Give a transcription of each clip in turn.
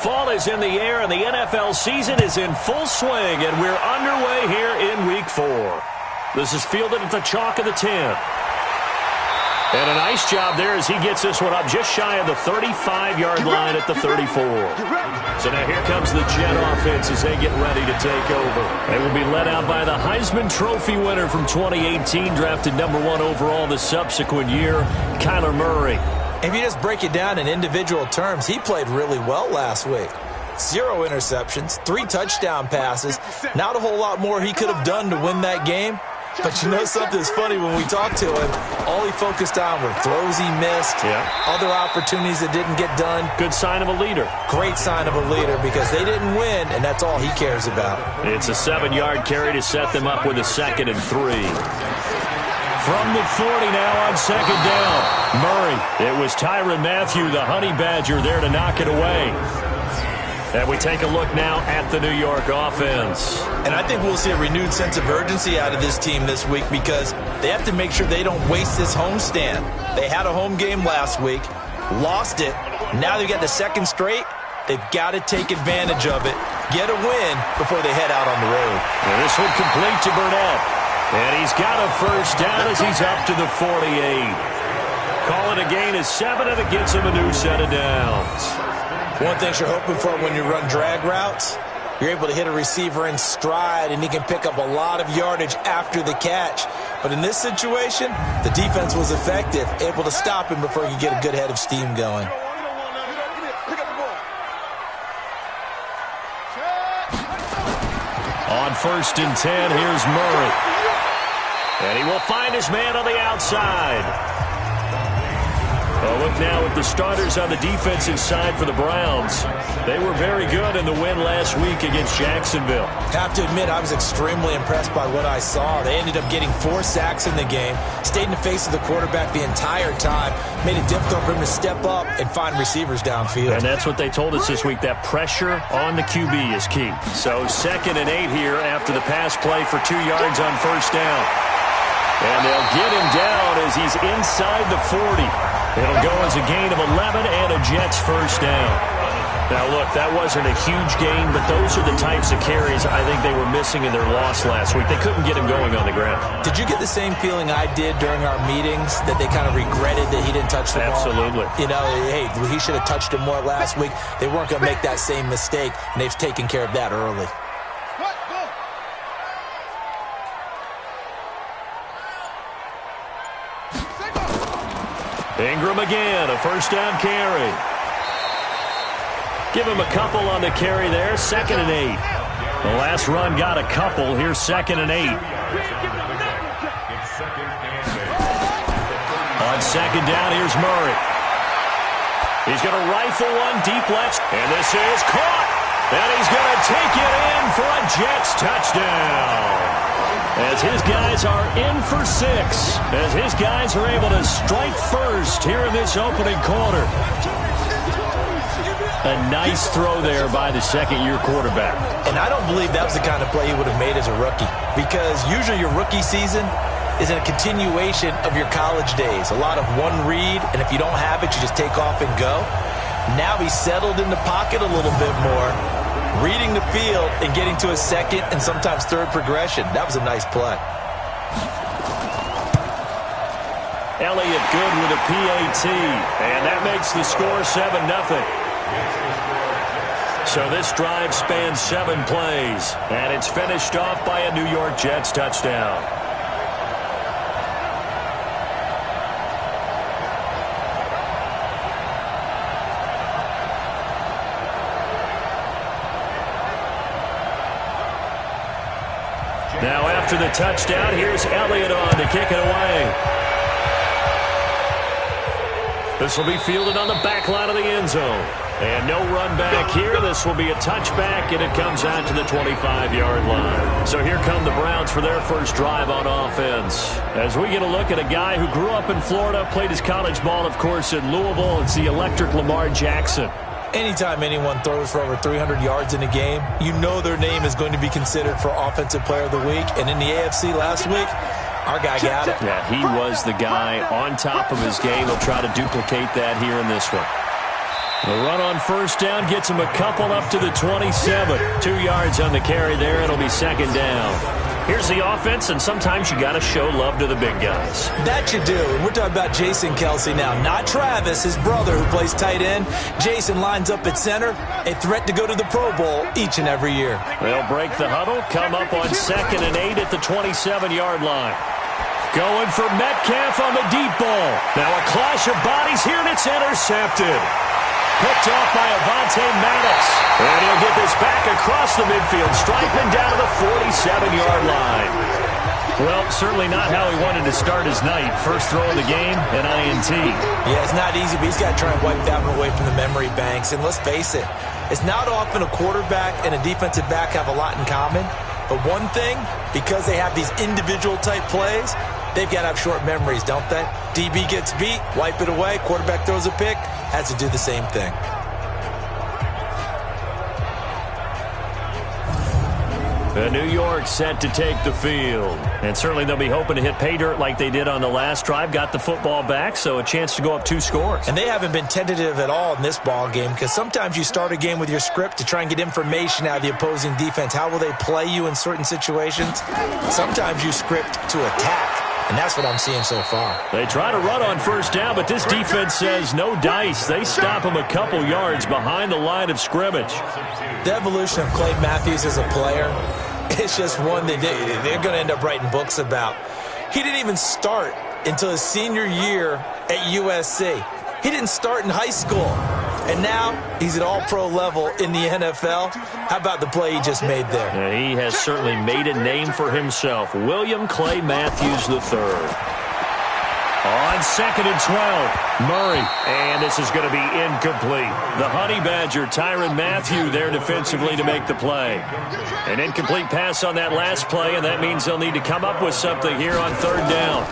Fall is in the air, and the NFL season is in full swing, and we're underway here in Week 4. This is fielded at the chalk of the 10. And a nice job there as he gets this one up just shy of the 35-yard line at the 34. So now here comes the Jet offense as they get ready to take over. They will be led out by the Heisman Trophy winner from 2018, drafted #1 overall the subsequent year, Kyler Murray. If you just break it down in individual terms, he played really well last week. 0 interceptions, 3 touchdown passes. Not a whole lot more he could have done to win that game. But you know something's funny, when we talked to him, all he focused on were throws he missed, other opportunities that didn't get done. Good sign of a leader. Great sign of a leader, because they didn't win, and that's all he cares about. It's a 7-yard carry to set them up with a 2nd and 3. From the 40 now on 2nd down. Murray. It was Tyrann Mathieu, the Honey Badger, there to knock it away. And we take a look now at the New York offense. And I think we'll see a renewed sense of urgency out of this team this week, because they have to make sure they don't waste this homestand. They had a home game last week, lost it. Now they've got the 2nd straight. They've got to take advantage of it, get a win before they head out on the road. And this one complete to Burnett. And he's got a 1st down as he's up to the 48. Call it a gain of 7, and it gets him a new set of downs. One thing you're hoping for when you run drag routes, you're able to hit a receiver in stride, and he can pick up a lot of yardage after the catch. But in this situation, the defense was effective, able to stop him before he could get a good head of steam going. On 1st and 10, here's Murray. And he will find his man on the outside. Well, look now at the starters on the defensive side for the Browns. They were very good in the win last week against Jacksonville. Have to admit, I was extremely impressed by what I saw. They ended up getting 4 sacks in the game, stayed in the face of the quarterback the entire time, made it difficult for him to step up and find receivers downfield. And that's what they told us this week, that pressure on the QB is key. So 2nd and 8 here after the pass play for 2 yards on 1st down. And they'll get him down as he's inside the 40. It'll go as a gain of 11 and a Jets 1st down. Now, look, that wasn't a huge gain, but those are the types of carries I think they were missing in their loss last week. They couldn't get him going on the ground. Did you get the same feeling I did during our meetings, that they kind of regretted that he didn't touch the ball? Absolutely. You know, hey, he should have touched him more last week. They weren't going to make that same mistake, and they've taken care of that early. Ingram again, a 1st down carry. Give him a couple on the carry there, 2nd and 8. The last run got a couple. Here's 2nd and 8. On 2nd down, here's Murray. He's going to rifle one deep left, and this is caught. And he's going to take it in for a Jets touchdown. As his guys are in for 6, as his guys are able to strike first here in this opening quarter. A nice throw there by the 2nd-year quarterback. And I don't believe that was the kind of play he would have made as a rookie, because usually your rookie season is a continuation of your college days. A lot of one read, and if you don't have it, you just take off and go. Now he's settled in the pocket a little bit more, reading the field and getting to a 2nd and sometimes 3rd progression. That was a nice play. Elliott good with a PAT, and that makes the score 7-0. So this drive spans 7 plays, and it's finished off by a New York Jets touchdown. Now after the touchdown, here's Elliott on to kick it away. This will be fielded on the back line of the end zone. And no run back here. This will be a touchback, and it comes out to the 25-yard line. So here come the Browns for their first drive on offense. As we get a look at a guy who grew up in Florida, played his college ball, of course, in Louisville. It's the electric Lamar Jackson. Anytime anyone throws for over 300 yards in a game, you know their name is going to be considered for Offensive Player of the Week. And in the AFC last week, our guy got it. Yeah, he was the guy on top of his game. He'll try to duplicate that here in this one. The run on first down gets him a couple up to the 27. 2 yards on the carry there. It'll be second down. Here's the offense, and sometimes you got to show love to the big guys. That you do. And we're talking about Jason Kelce now, not Travis, his brother who plays tight end. Jason lines up at center, a threat to go to the Pro Bowl each and every year. They'll break the huddle, come up on 2nd and 8 at the 27-yard line. Going for Metcalf on the deep ball. Now a clash of bodies here, and it's intercepted. Picked off by Avonte Maddox. And he'll get this back across the midfield, striping down to the 47-yard line. Well, certainly not how he wanted to start his night. First throw of the game, an INT. Yeah, it's not easy, but he's got to try and wipe that one away from the memory banks. And let's face it, it's not often a quarterback and a defensive back have a lot in common. But one thing, because they have these individual-type plays, they've got to have short memories, don't they? DB gets beat, wipe it away. Quarterback throws a pick, has to do the same thing. New York set to take the field. And certainly they'll be hoping to hit pay dirt like they did on the last drive. Got the football back, so a chance to go up 2 scores. And they haven't been tentative at all in this ball game, because sometimes you start a game with your script to try and get information out of the opposing defense. How will they play you in certain situations? Sometimes you script to attack. And that's what I'm seeing so far. They try to run on first down, but this defense says no dice. They stop him a couple yards behind the line of scrimmage. The evolution of Clay Matthews as a player, it's just one that they're going to end up writing books about. He didn't even start until his senior year at USC. He didn't start in high school. And now he's at all-pro level in the NFL. How about the play he just made there? Yeah, he has certainly made a name for himself. William Clay Matthews III. On 2nd and 12, Murray. And this is going to be incomplete. The Honey Badger, Tyrann Mathieu, there defensively to make the play. An incomplete pass on that last play, and that means they'll need to come up with something here on 3rd down.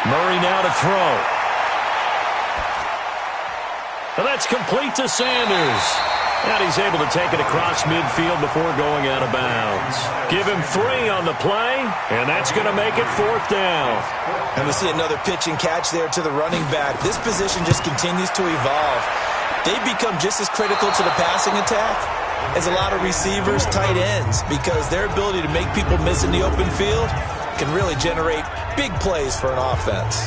Murray now to throw. And that's complete to Sanders. And he's able to take it across midfield before going out of bounds. Give him 3 on the play, and that's going to make it 4th down. And we see another pitch and catch there to the running back. This position just continues to evolve. They become just as critical to the passing attack as a lot of receivers, tight ends, because their ability to make people miss in the open field can really generate big plays for an offense.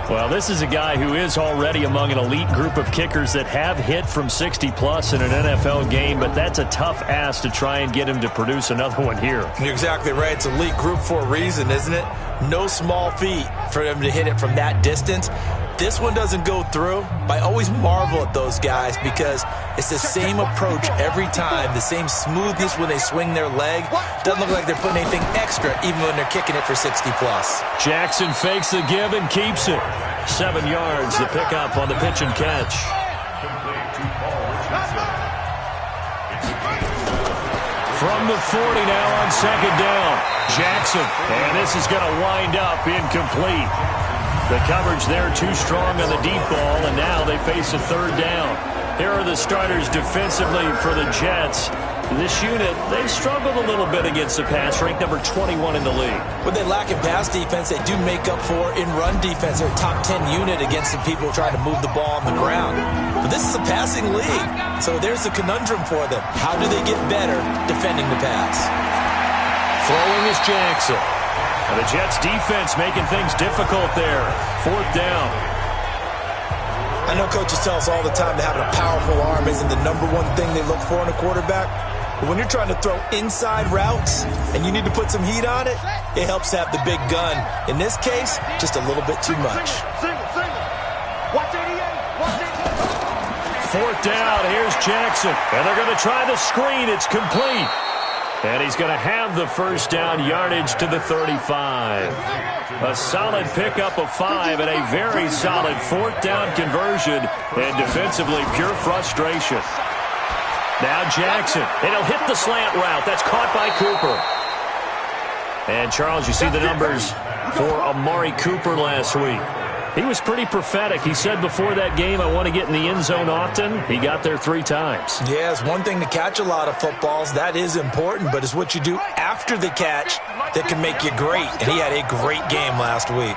Well, this is a guy who is already among an elite group of kickers that have hit from 60-plus in an NFL game, but that's a tough ask to try and get him to produce another one here. You're exactly right. It's elite group for a reason, isn't it? No small feat for them to hit it from that distance. This one doesn't go through. I always marvel at those guys because it's the same approach every time, the same smoothness when they swing their leg. Doesn't look like they're putting anything extra even when they're kicking it for 60-plus. Jackson fakes the give and keeps it. 7 yards, the pickup on the pitch and catch. From the 40 now on 2nd down. Jackson, and this is going to wind up incomplete. The coverage there too strong on the deep ball, and now they face a 3rd down. Here are the starters defensively for the Jets. This unit, they've struggled a little bit against the pass, ranked number 21 in the league. What they lack in pass defense, they do make up for in run defense. They're a top 10 unit against the people trying to move the ball on the ground. But this is a passing league, so there's a conundrum for them. How do they get better defending the pass? Throwing is Jackson. And the Jets defense making things difficult there. 4th down. I know coaches tell us all the time that having a powerful arm isn't the #1 thing they look for in a quarterback. But when you're trying to throw inside routes and you need to put some heat on it, it helps to have the big gun. In this case, just a little bit too much. 4th down, here's Jackson. And they're going to try the screen. It's complete. And he's going to have the 1st down, yardage to the 35. A solid pickup of 5 and a very solid 4th down conversion. And defensively, pure frustration. Now Jackson, and he'll hit the slant route. That's caught by Cooper. And Charles, you see the numbers for Amari Cooper last week. He was pretty prophetic. He said before that game, I want to get in the end zone often. He got there 3 times. Yeah, it's one thing to catch a lot of footballs. That is important, but it's what you do after the catch that can make you great. And he had a great game last week.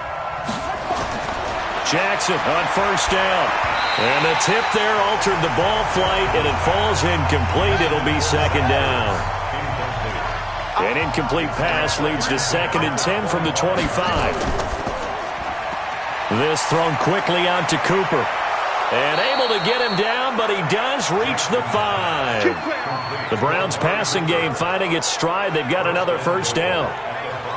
Jackson on first down. And the tip there altered the ball flight, and it falls incomplete. It'll be second down. An incomplete pass leads to 2nd and 10 from the 25. This thrown quickly out to Cooper. And able to get him down, but he does reach the 5. The Browns passing game finding its stride. They've got another first down.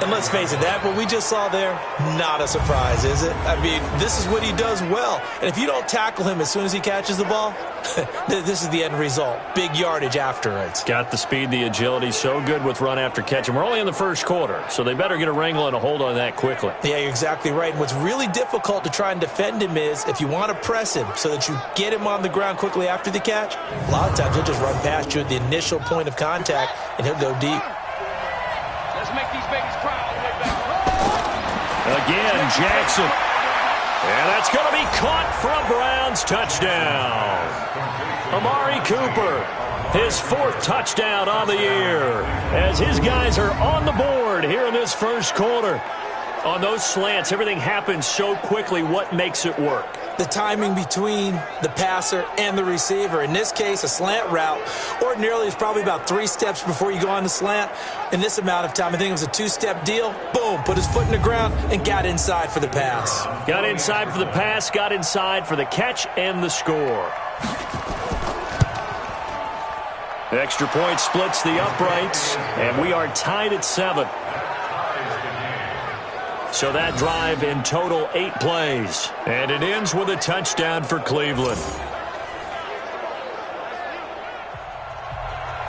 And let's face it, that what we just saw there, not a surprise, is it? I mean, this is what he does well. And if you don't tackle him as soon as he catches the ball, this is the end result. Big yardage afterwards. Got the speed, the agility, so good with run after catch. And we're only in the first quarter, so they better get a wrangle and a hold on that quickly. Yeah, you're exactly right. And what's really difficult to try and defend him is if you want to press him so that you get him on the ground quickly after the catch, a lot of times he'll just run past you at the initial point of contact, and he'll go deep. Make these babies proud. Again, Jackson. And that's going to be caught for a Browns touchdown. Amari Cooper, his 4th touchdown on the year, as his guys are on the board here in this first quarter. On those slants, everything happens so quickly. What makes it work? The timing between the passer and the receiver. In this case, a slant route ordinarily is probably about 3 steps before you go on the slant. In this amount of time, I think it was a 2-step deal. Boom, put his foot in the ground and got inside for the pass. Got inside for the pass, got inside for the catch and the score. Extra point splits the uprights, and we are tied at 7. So that drive in total 8 plays. And it ends with a touchdown for Cleveland.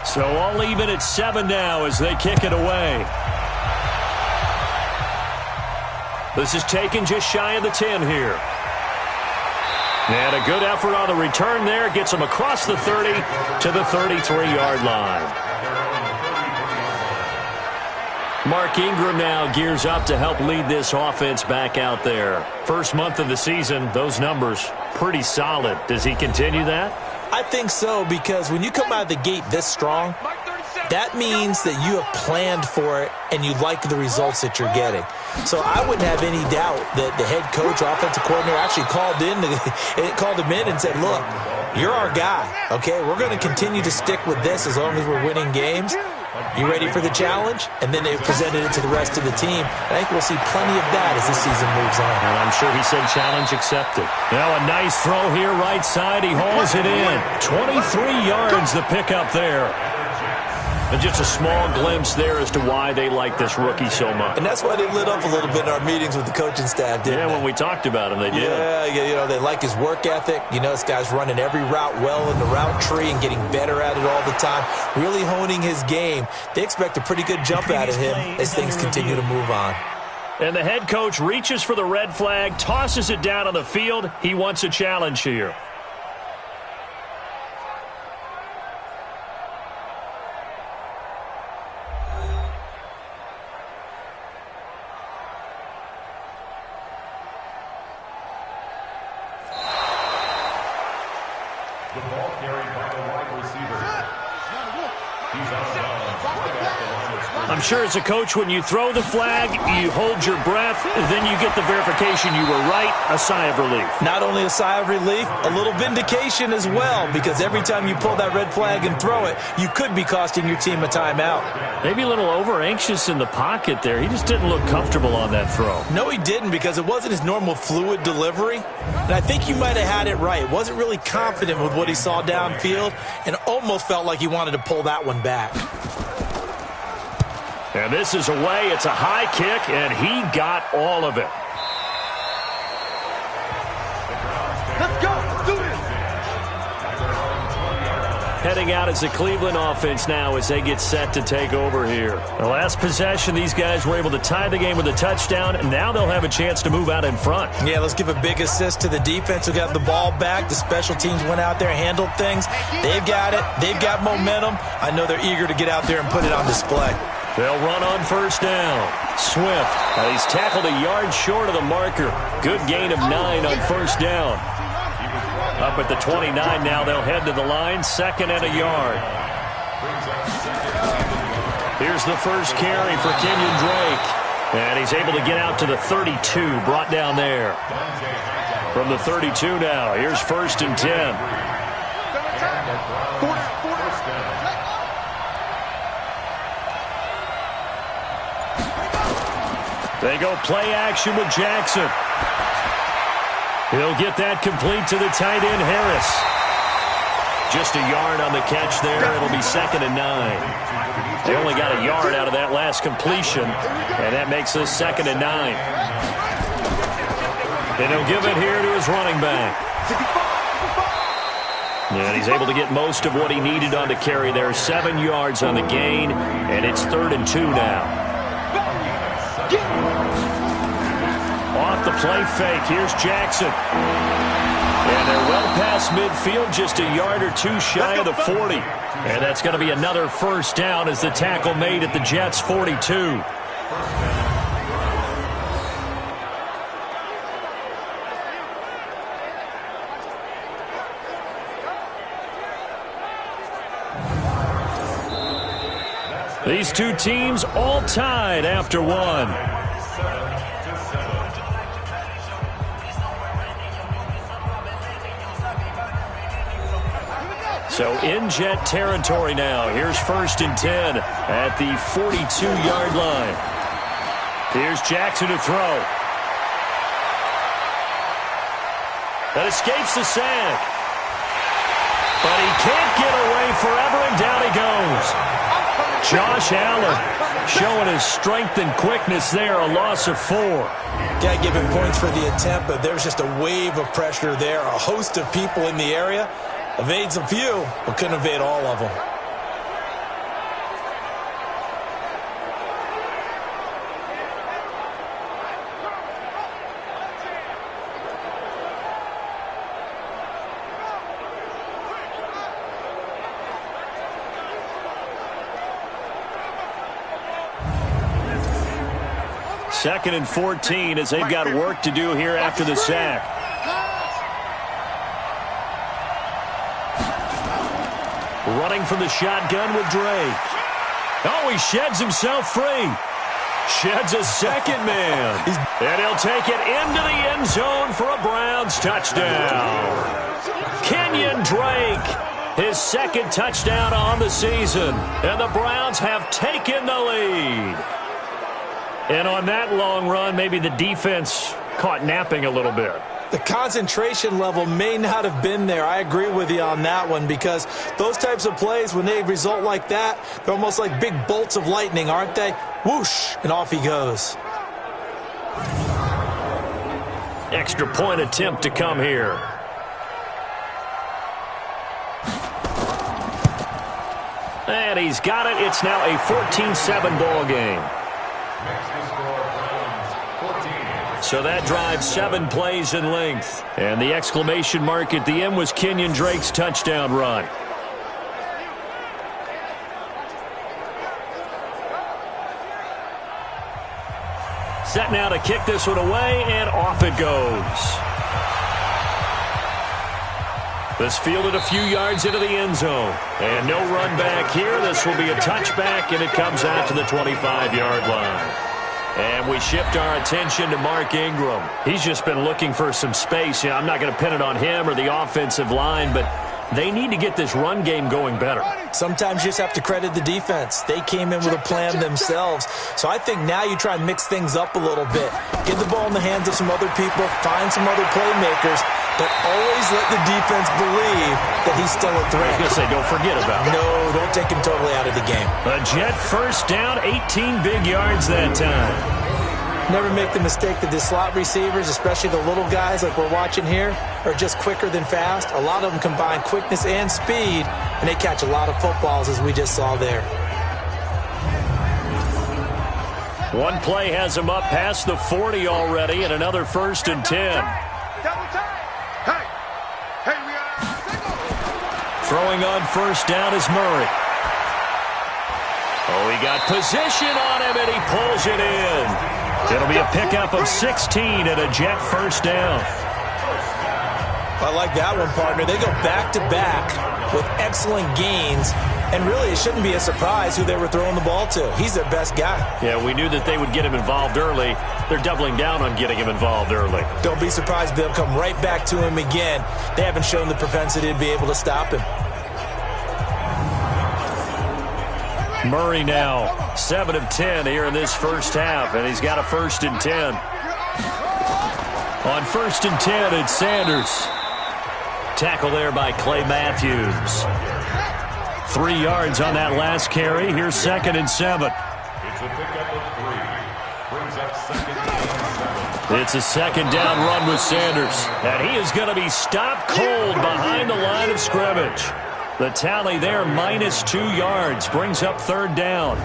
So all even at 7 now as they kick it away. This is taken just shy of the 10 here. And a good effort on the return there. Gets them across the 30 to the 33-yard line. Mark Ingram now gears up to help lead this offense back out there. First month of the season, those numbers pretty solid. Does he continue that? I think so, because when you come out of the gate this strong, that means that you have planned for it and you like the results that you're getting. So I wouldn't have any doubt that the head coach or offensive coordinator actually called him in and said, look, you're our guy, okay? We're going to continue to stick with this as long as we're winning games. You ready for the challenge? And then they presented it to the rest of the team. I think we'll see plenty of that as this season moves on. And I'm sure he said challenge accepted. Now a nice throw here right side. He hauls it in. 23 yards the pickup there. And just a small glimpse there as to why they like this rookie so much. And that's why they lit up a little bit in our meetings with the coaching staff, didn't they? When we talked about him, they did. Yeah, they like his work ethic. You know, this guy's running every route well in the route tree and getting better at it all the time, really honing his game. They expect a pretty good jump out of him as things continue to move on. And the head coach reaches for the red flag, tosses it down on the field. He wants a challenge here. I'm sure as a coach, when you throw the flag, you hold your breath, then you get the verification you were right, a sigh of relief. Not only a sigh of relief, a little vindication as well, because every time you pull that red flag and throw it, you could be costing your team a timeout. Maybe a little over-anxious in the pocket there. He just didn't look comfortable on that throw. No, he didn't, because it wasn't his normal fluid delivery. And I think you might have had it right. Wasn't really confident with what he saw downfield and almost felt like he wanted to pull that one back. And this is away. It's a high kick, and he got all of it. Let's go. Let's do this. Heading out as the Cleveland offense now as they get set to take over here. The last possession, these guys were able to tie the game with a touchdown, and now they'll have a chance to move out in front. Yeah, let's give a big assist to the defense who got the ball back. The special teams went out there, handled things. They've got it. They've got momentum. I know they're eager to get out there and put it on display. They'll run on first down. Swift. He's tackled a yard short of the marker. Good gain of 9 on first down. Up at the 29 now, they'll head to the line. 2nd and a yard. Here's the first carry for Kenyon Drake. And he's able to get out to the 32, brought down there. From the 32 now, here's 1st and 10. They go play action with Jackson. He'll get that complete to the tight end, Harris. Just a yard on the catch there. It'll be 2nd and 9. They only got a yard out of that last completion, and that makes this 2nd and 9. And he'll give it here to his running back. And he's able to get most of what he needed on the carry there. 7 yards on the gain, and it's 3rd and 2 now. Off the play fake, here's Jackson. And they're well past midfield, just a yard or two shy of the 40. And that's going to be another 1st down as the tackle made at the Jets' 42. These two teams all tied after one. So in Jet territory now. Here's 1st and 10 at the 42-yard line. Here's Jackson to throw. That escapes the sack. But he can't get away forever, and down he goes. Josh Allen showing his strength and quickness there, a loss of 4. Got to give him points for the attempt, but there's just a wave of pressure there. A host of people in the area. Evades a few, but couldn't evade all of them. Second and 14 as they've got work to do here after the sack. Running from the shotgun with Drake. Oh, he sheds himself free. Sheds a second man. And he'll take it into the end zone for a Browns touchdown. Kenyon Drake, his 2nd touchdown on the season. And the Browns have taken the lead. And on that long run, maybe the defense caught napping a little bit. The concentration level may not have been there. I agree with you on that one, because those types of plays, when they result like that, they're almost like big bolts of lightning, aren't they? Whoosh, and off he goes. Extra point attempt to come here. And he's got it. It's now a 14-7 ball game. So that drives 7 plays in length. And the exclamation mark at the end was Kenyon Drake's touchdown run. Set now to kick this one away, and off it goes. This fielded a few yards into the end zone. And no run back here. This will be a touchback, and it comes out to the 25-yard line. And we shift our attention to Mark Ingram. He's just been looking for some space. Yeah, I'm not going to pin it on him or the offensive line, but they need to get this run game going better. Sometimes you just have to credit the defense. They came in with a plan themselves. So I think now you try and mix things up a little bit. Get the ball in the hands of some other people, find some other playmakers, but always let the defense believe that he's still a threat. I was going to say, don't forget about it. No, don't take him totally out of the game. A Jet 1st down, 18 big yards that time. Never make the mistake that the slot receivers, especially the little guys like we're watching here, are just quicker than fast. A lot of them combine quickness and speed, and they catch a lot of footballs, as we just saw there. One play has them up past the 40 already, and another 1st and 10. Throwing on 1st down is Murray. Oh, he got position on him, and he pulls it in. It'll be a pickup of 16 and a Jet 1st down. I like that one, partner. They go back-to-back with excellent gains And really, it shouldn't be a surprise who they were throwing the ball to. He's their best guy. Yeah, we knew that they would get him involved early. They're doubling down on getting him involved early. Don't be surprised if they'll come right back to him again. They haven't shown the propensity to be able to stop him. Murray now, 7 of 10 here in this first half, and he's got a 1st and 10. On 1st and 10, it's Sanders. Tackle there by Clay Matthews. 3 yards on that last carry. Here's 2nd and 7. It's a pickup of 3. Brings up 2nd and 7. It's a 2nd down run with Sanders. And he is going to be stopped cold behind the line of scrimmage. The tally there, -2 yards, brings up 3rd down.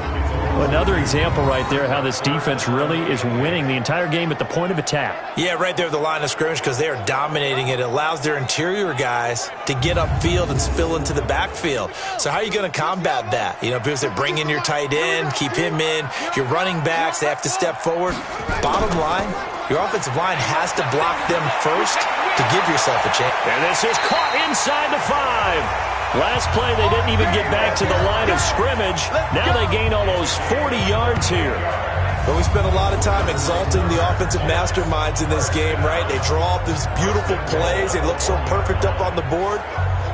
Another example right there how this defense really is winning the entire game at the point of attack. Yeah, right there at the line of scrimmage because they are dominating it. It allows their interior guys to get upfield and spill into the backfield. So how are you going to combat that? You know, people say bring in your tight end, keep him in. Your running backs, they have to step forward. Bottom line, your offensive line has to block them first to give yourself a chance. And this is caught inside the 5. Last play, they didn't even get back to the line of scrimmage. Now they gain almost 40 yards here. But we spend a lot of time exalting the offensive masterminds in this game, right? They draw up these beautiful plays. They look so perfect up on the board.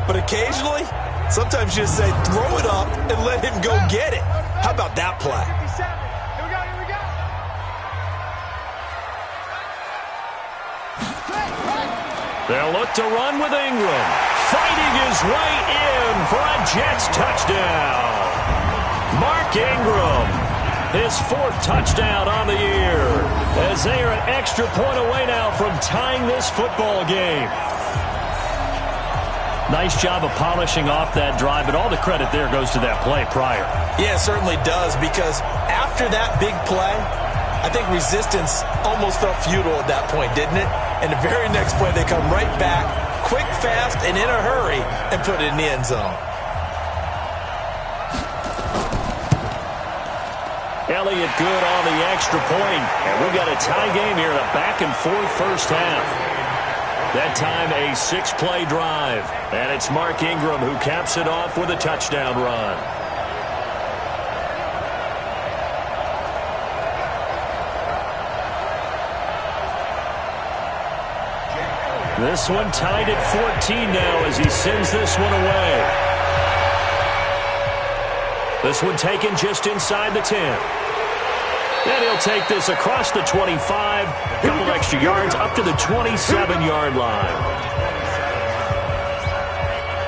But occasionally, sometimes you just say, throw it up and let him go get it. How about that play? They'll look to run with Ingram. Fighting his way in for a Jets touchdown. Mark Ingram, his 4th touchdown on the year, as they are an extra point away now from tying this football game. Nice job of polishing off that drive, but all the credit there goes to that play prior. Yeah, it certainly does, because after that big play, I think resistance almost felt futile at that point, didn't it? And the very next play, they come right back, quick, fast, and in a hurry, and put it in the end zone. Elliott good on the extra point. And we've got a tie game here in a back-and-forth first half. That time, a 6-play drive. And it's Mark Ingram who caps it off with a touchdown run. This one tied at 14 now as he sends this one away. This one taken just inside the 10. And he'll take this across the 25, a couple extra yards up to the 27-yard line.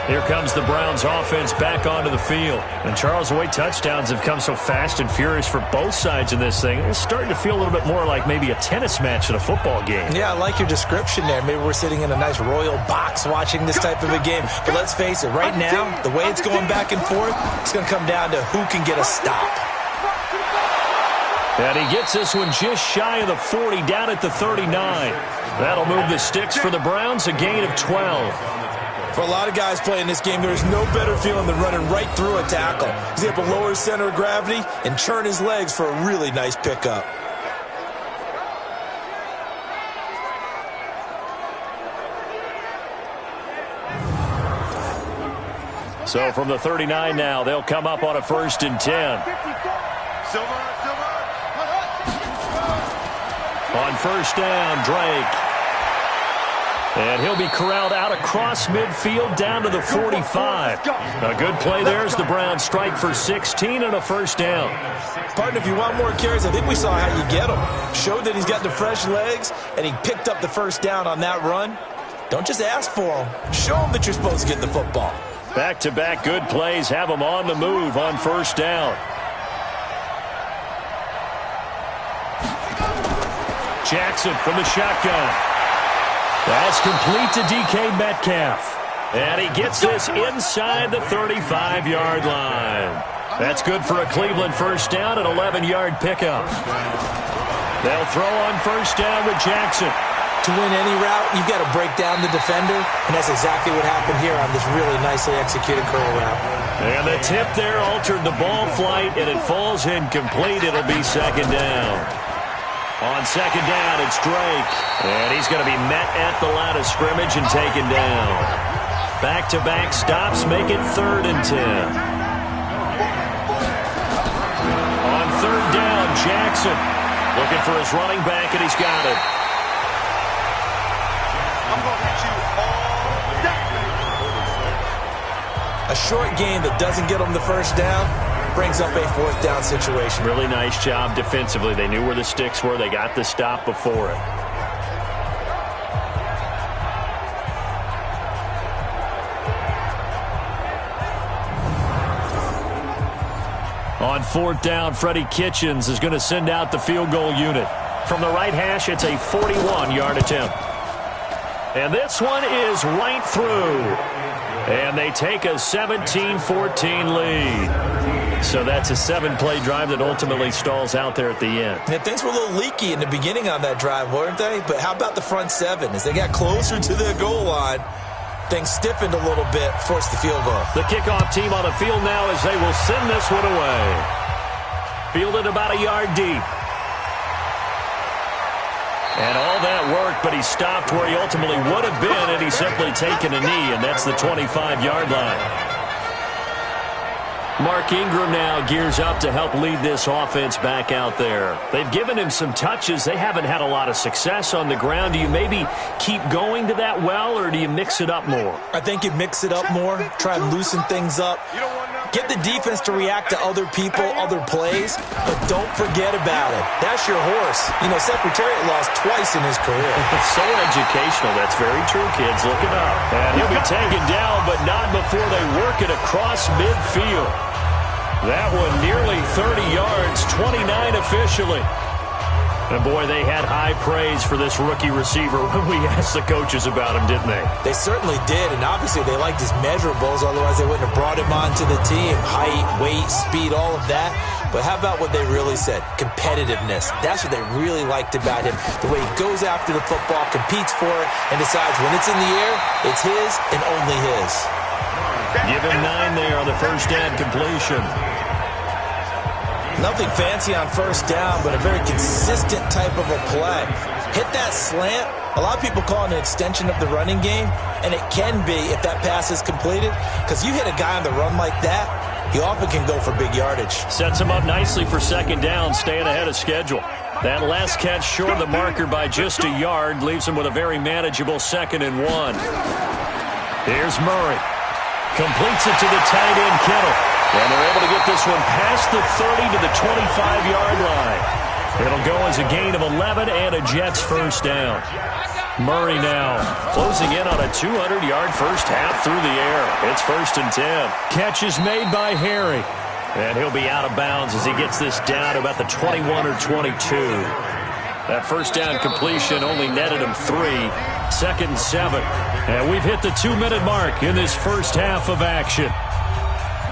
Here comes the Browns offense back onto the field. And Charles, the way touchdowns have come so fast and furious for both sides in this thing, it's starting to feel a little bit more like maybe a tennis match at a football game. Yeah, I like your description there. Maybe we're sitting in a nice royal box watching this type of a game. But let's face it, right now, the way it's going back and forth, it's going to come down to who can get a stop. And he gets this one just shy of the 40, down at the 39. That'll move the sticks for the Browns, a gain of 12. For a lot of guys playing this game, there is no better feeling than running right through a tackle. He's able to lower his center of gravity and churn his legs for a really nice pickup. So from the 39 now, they'll come up on a 1st and 10. On 1st down, Drake. And he'll be corralled out across midfield down to the 45. A good play there as the Browns strike for 16 and a 1st down. Partner, if you want more carries, I think we saw how you get him. Showed that he's got the fresh legs, and he picked up the 1st down on that run. Don't just ask for him. Show him that you're supposed to get the football. Back-to-back good plays have him on the move on 1st down. Jackson from the shotgun. That's complete to DK Metcalf. And he gets this inside the 35-yard line. That's good for a Cleveland 1st down, an 11-yard pickup. They'll throw on 1st down with Jackson. To win any route, you've got to break down the defender, and that's exactly what happened here on this really nicely executed curl route. And the tip there altered the ball flight, and it falls incomplete. It'll be 2nd down. On 2nd down, it's Drake. And he's going to be met at the line of scrimmage and taken down. Back-to-back stops make it 3rd and 10. Mixon looking for his running back, and he's got it. I'm going to hit you all day. A short game that doesn't get them the first down brings up a fourth down situation. Really nice job defensively. They knew where the sticks were. They got the stop before it. On fourth down, Freddie Kitchens is going to send out the field goal unit. From the right hash, it's a 41-yard attempt. And this one is right through. And they take a 17-14 lead. So that's a 7-play drive that ultimately stalls out there at the end. Yeah, things were a little leaky in the beginning on that drive, weren't they? But how about the front seven? As they got closer to the goal line, things stiffened a little bit, forced the field goal. The kickoff team on the field now as they will send this one away. Fielded about a yard deep. And all that worked, but he stopped where he ultimately would have been had he simply taken a knee, and that's the 25-yard line. Mark Ingram now gears up to help lead this offense back out there. They've given him some touches. They haven't had a lot of success on the ground. Do you maybe keep going to that well, or do you mix it up more? I think you mix it up more, try and loosen things up. Get the defense to react to other people, other plays, but don't forget about it. That's your horse. You know, Secretariat lost twice in his career. So educational. That's very true, kids. Look it up. And he'll be taken down, but not before they work it across midfield. That one nearly 30 yards, 29 officially. And boy, they had high praise for this rookie receiver when we asked the coaches about him, didn't they? They certainly did, and obviously they liked his measurables, otherwise they wouldn't have brought him onto the team. Height, weight, speed, all of that. But how about what they really said? Competitiveness. That's what they really liked about him. The way he goes after the football, competes for it, and decides when it's in the air, it's his and only his. Give him 9 there on the first down completion. Nothing fancy on first down, but a very consistent type of a play. Hit that slant. A lot of people call it an extension of the running game, and it can be if that pass is completed, because you hit a guy on the run like that, he often can go for big yardage. Sets him up nicely for second down, staying ahead of schedule. That last catch short of the marker by just a yard leaves him with a very manageable 2nd and 1. Here's Murray. Completes it to the tight end, Kittle. And they're able to get this one past the 30 to the 25-yard line. It'll go as a gain of 11 and a Jets first down. Murray now closing in on a 200-yard first half through the air. It's 1st and 10. Catch is made by Harry. And he'll be out of bounds as he gets this down to about the 21 or 22. That first down completion only netted him 3. 2nd and 7. And we've hit the 2-minute mark in this first half of action.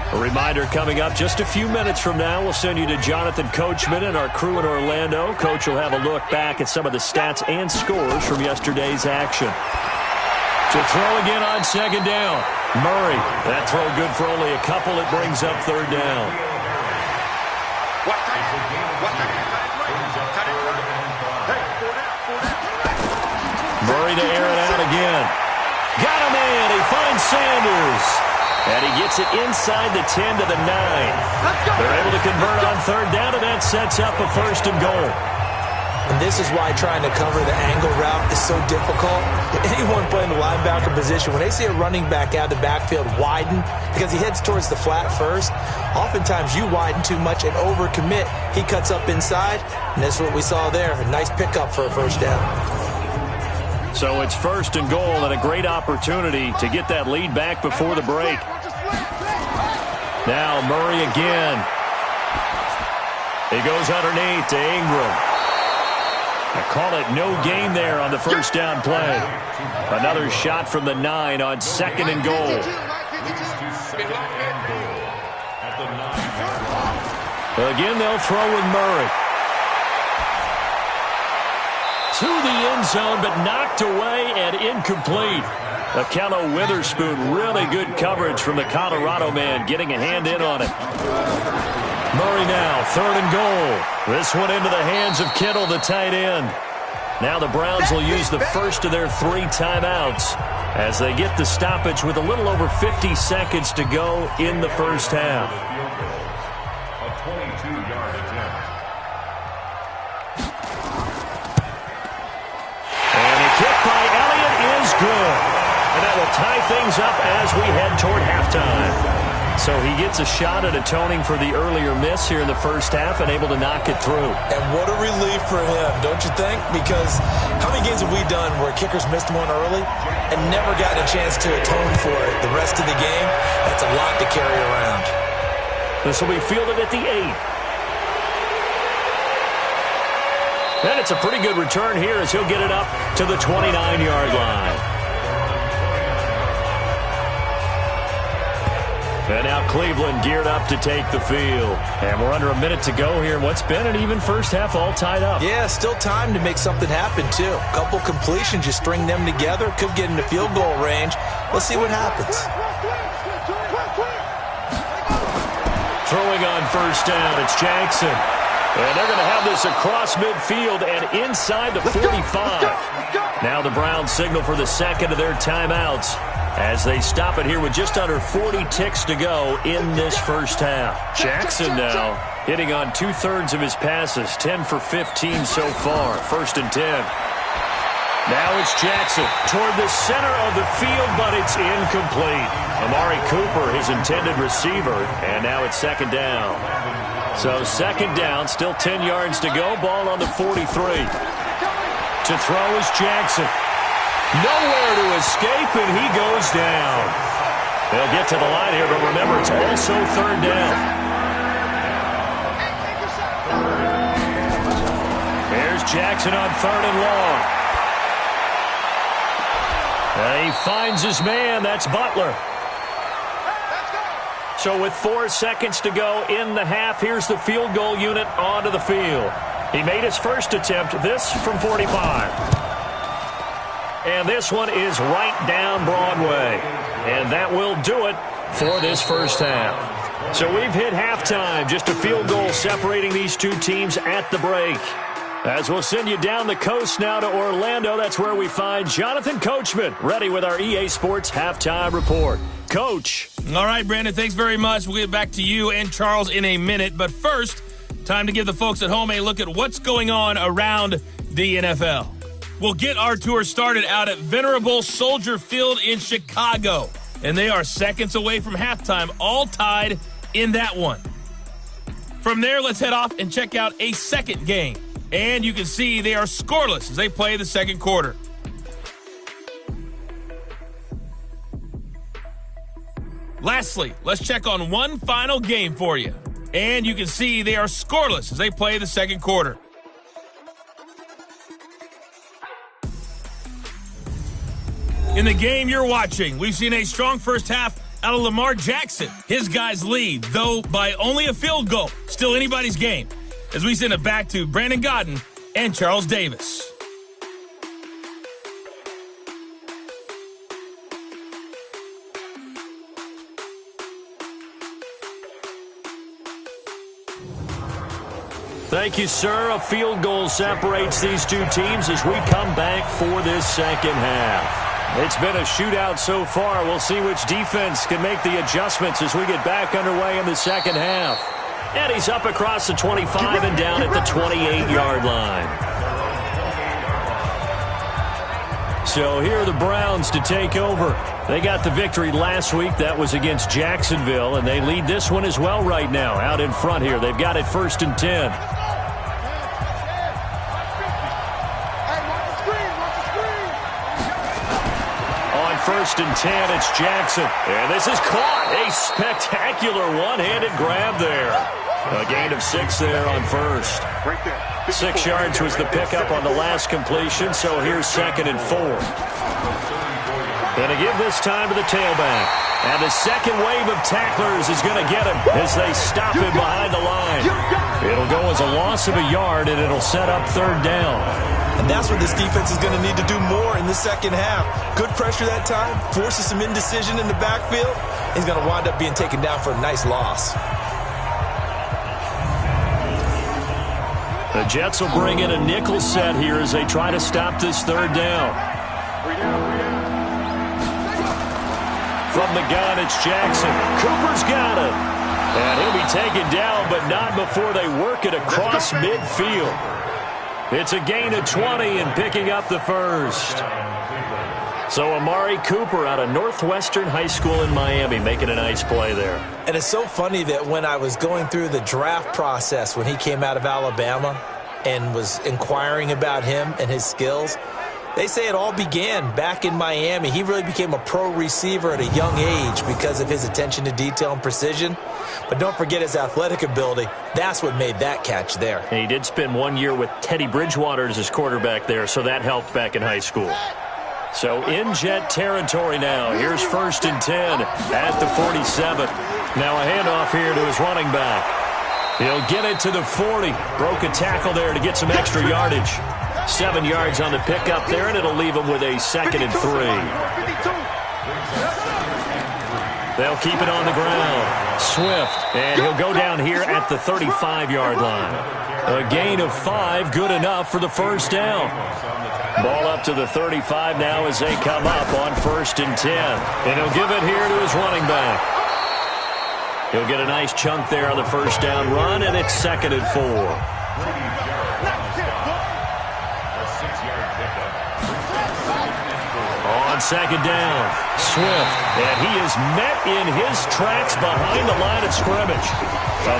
A reminder coming up just a few minutes from now. We'll send you to Jonathan Coachman and our crew in Orlando. Coach will have a look back at some of the stats and scores from yesterday's action. To throw again on second down. Murray. That throw good for only a couple. It brings up third down. Murray to air it out again. Got him in. He finds Sanders. And he gets it inside the 10 to the 9. They're able to convert on third down, and that sets up a 1st and goal. And this is why trying to cover the angle route is so difficult. Anyone playing the linebacker position, when they see a running back out of the backfield widen, because he heads towards the flat first, oftentimes you widen too much and overcommit. He cuts up inside, and that's what we saw there. A nice pickup for a first down. So it's 1st and goal, and a great opportunity to get that lead back before the break. Now Murray again. He goes underneath to Ingram. I call it no gain there on the first down play. Another shot from the 9 on 2nd and goal. Again, they'll throw with Murray. To the end zone, but knocked away and incomplete. Akello Witherspoon, really good coverage from the Colorado man, getting a hand in on it. Murray now, 3rd and goal. This one into the hands of Kittle, the tight end. Now the Browns will use the first of their 3 timeouts as they get the stoppage with a little over 50 seconds to go in the first half. A 22-yard attempt. good. And that will tie things up as we head toward halftime. So he gets a shot at atoning for the earlier miss here in the first half and able to knock it through. And what a relief for him, don't you think? Because how many games have we done where kickers missed one early and never gotten a chance to atone for it the rest of the game? That's a lot to carry around. This will be fielded at the 8. And it's a pretty good return here as he'll get it up to the 29-yard line. And now Cleveland geared up to take the field. And we're under a minute to go here in what's been an even first half, all tied up. Yeah, still time to make something happen, too. A couple completions, you string them together, could get into field goal range. Let's see what happens. Throwing on first down, it's Jackson. And they're going to have this across midfield and inside the 45. Now the Browns signal for the second of their timeouts as they stop it here with just under 40 ticks to go in this first half. Jackson now hitting on 2/3 of his passes, 10 for 15 so far. First and 10. Now it's Jackson toward the center of the field, but it's incomplete. Amari Cooper, his intended receiver, and now it's second down. So second down, still 10 yards to go. Ball on the 43. To throw is Jackson. Nowhere to escape, and he goes down. They'll get to the line here, but remember, it's also third down. There's Jackson on third and long. And he finds his man. That's Butler. So with 4 seconds to go in the half, here's the field goal unit onto the field. He made his first attempt, this from 45. And this one is right down Broadway. And that will do it for this first half. So we've hit halftime, just a field goal separating these two teams at the break. As we'll send you down the coast now to Orlando, that's where we find Jonathan Coachman, ready with our EA Sports Halftime Report. Coach. All right, Brandon, thanks very much. We'll get back to you and Charles in a minute. But first, time to give the folks at home a look at what's going on around the NFL. We'll get our tour started out at Venerable Soldier Field in Chicago. And they are seconds away from halftime, all tied in that one. From there, let's head off and check out a second game. And you can see they are scoreless as they play the second quarter. Lastly, let's check on one final game for you. And you can see they are scoreless as they play the second quarter. In the game you're watching, we've seen a strong first half out of Lamar Jackson. His guys lead, though by only a field goal. Still anybody's game. As we send it back to Brandon Godden and Charles Davis. Thank you, sir. A field goal separates these two teams as we come back for this second half. It's been a shootout so far. We'll see which defense can make the adjustments as we get back underway in the second half. And he's up across the 25 and down at the 28-yard line. So here are the Browns to take over. They got the victory last week. That was against Jacksonville, and they lead this one as well right now. Out in front here, they've got it first and 10. First and 10, it's Jackson. And this is caught. A spectacular one-handed grab there. A gain of 6 there on first. 6 yards was the pickup on the last completion, so here's second and 4. And to give this time to the tailback. And the second wave of tacklers is going to get him as they stop him behind the line. It'll go as a loss of a yard, and it'll set up third down. And that's what this defense is going to need to do more in the second half. Good pressure that time, forces some indecision in the backfield. He's going to wind up being taken down for a nice loss. The Jets will bring in a nickel set here as they try to stop this third down. From the gun, it's Jackson. Cooper's got it. And he'll be taken down, but not before they work it across midfield. It's a gain of 20 and picking up the first. So Amari Cooper out of Northwestern High School in Miami making a nice play there. And it's so funny that when I was going through the draft process when he came out of Alabama and was inquiring about him and his skills, they say it all began back in Miami. He really became a pro receiver at a young age because of his attention to detail and precision. But don't forget his athletic ability. That's what made that catch there. And he did spend 1 year with Teddy Bridgewater as his quarterback there, so that helped back in high school. So in Jet territory now. Here's 1st and 10 at the 47. Now a handoff here to his running back. He'll get it to the 40. Broke a tackle there to get some extra yardage. 7 yards on the pickup there, and it'll leave him with a 2nd and 3. They'll keep it on the ground. Swift, and he'll go down here at the 35-yard line. A gain of 5, good enough for the first down. Ball up to the 35 now as they come up on 1st and 10. And he'll give it here to his running back. He'll get a nice chunk there on the first down run, and it's 2nd and 4. On 2nd down, Swift, and he is met in his tracks behind the line of scrimmage.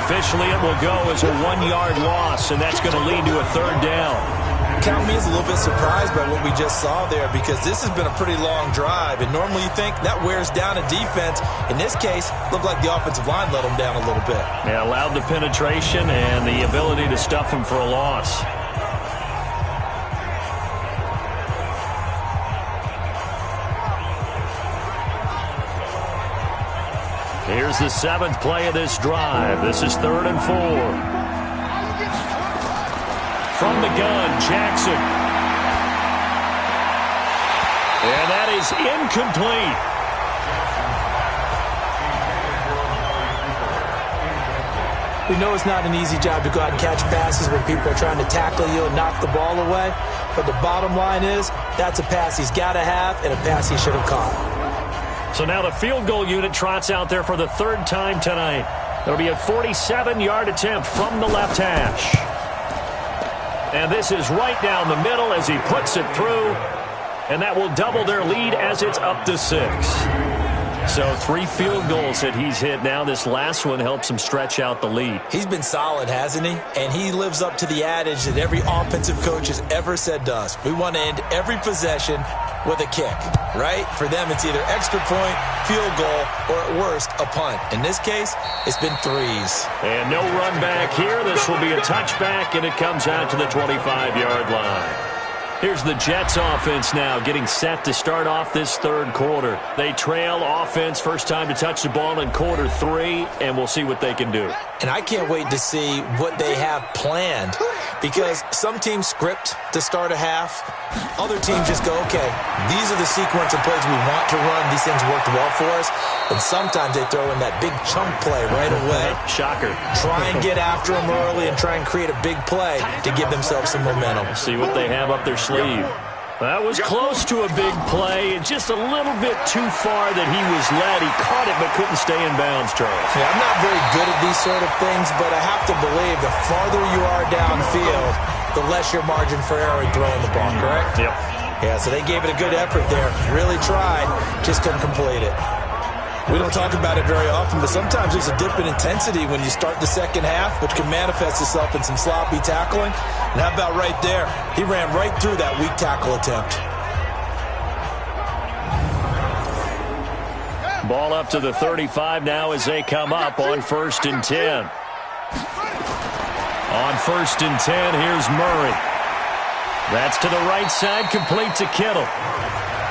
Officially, it will go as a 1-yard loss, and that's going to lead to a 3rd down. Count me as a little bit surprised by what we just saw there because this has been a pretty long drive, and normally you think that wears down a defense. In this case, looked like the offensive line let them down a little bit. Yeah, allowed the penetration and the ability to stuff him for a loss. Here's the 7th play of this drive. This is 3rd and 4. From the gun, Jackson. And that is incomplete. We know it's not an easy job to go out and catch passes when people are trying to tackle you and knock the ball away. But the bottom line is, that's a pass he's got to have and a pass he should have caught. So now the field goal unit trots out there for the 3rd time tonight. It'll be a 47-yard attempt from the left hash. And this is right down the middle as he puts it through. And that will double their lead as it's up to 6. So 3 field goals that he's hit now. This last one helps him stretch out the lead. He's been solid, hasn't he? And he lives up to the adage that every offensive coach has ever said to us. We want to end every possession with a kick, right? For them, it's either extra point, field goal, or at worst, a punt. In this case, it's been 3s. And no run back here. This will be a touchback, and it comes out to the 25-yard line. Here's the Jets offense now getting set to start off this 3rd quarter. They trail offense, first time to touch the ball in quarter 3, and we'll see what they can do. And I can't wait to see what they have planned because some teams script to start a half. Other teams just go, okay, these are the sequence of plays we want to run. These things worked well for us. And sometimes they throw in that big chunk play right away. Shocker. Try and get after them early and try and create a big play to give themselves some momentum. See what they have up their sleeve. That was close to a big play. Just a little bit too far that he was led. He caught it but couldn't stay in bounds, Charles. Yeah, I'm not very good at these sort of things, but I have to believe the farther you are downfield, the less your margin for error in throwing the ball, correct? Yep. Yeah, so they gave it a good effort there. Really tried, just couldn't complete it. We don't talk about it very often, but sometimes there's a dip in intensity when you start the second half, which can manifest itself in some sloppy tackling. And how about right there? He ran right through that weak tackle attempt. Ball up to the 35 now as they come up on 1st and 10. On 1st and 10, here's Murray. That's to the right side, complete to Kittle.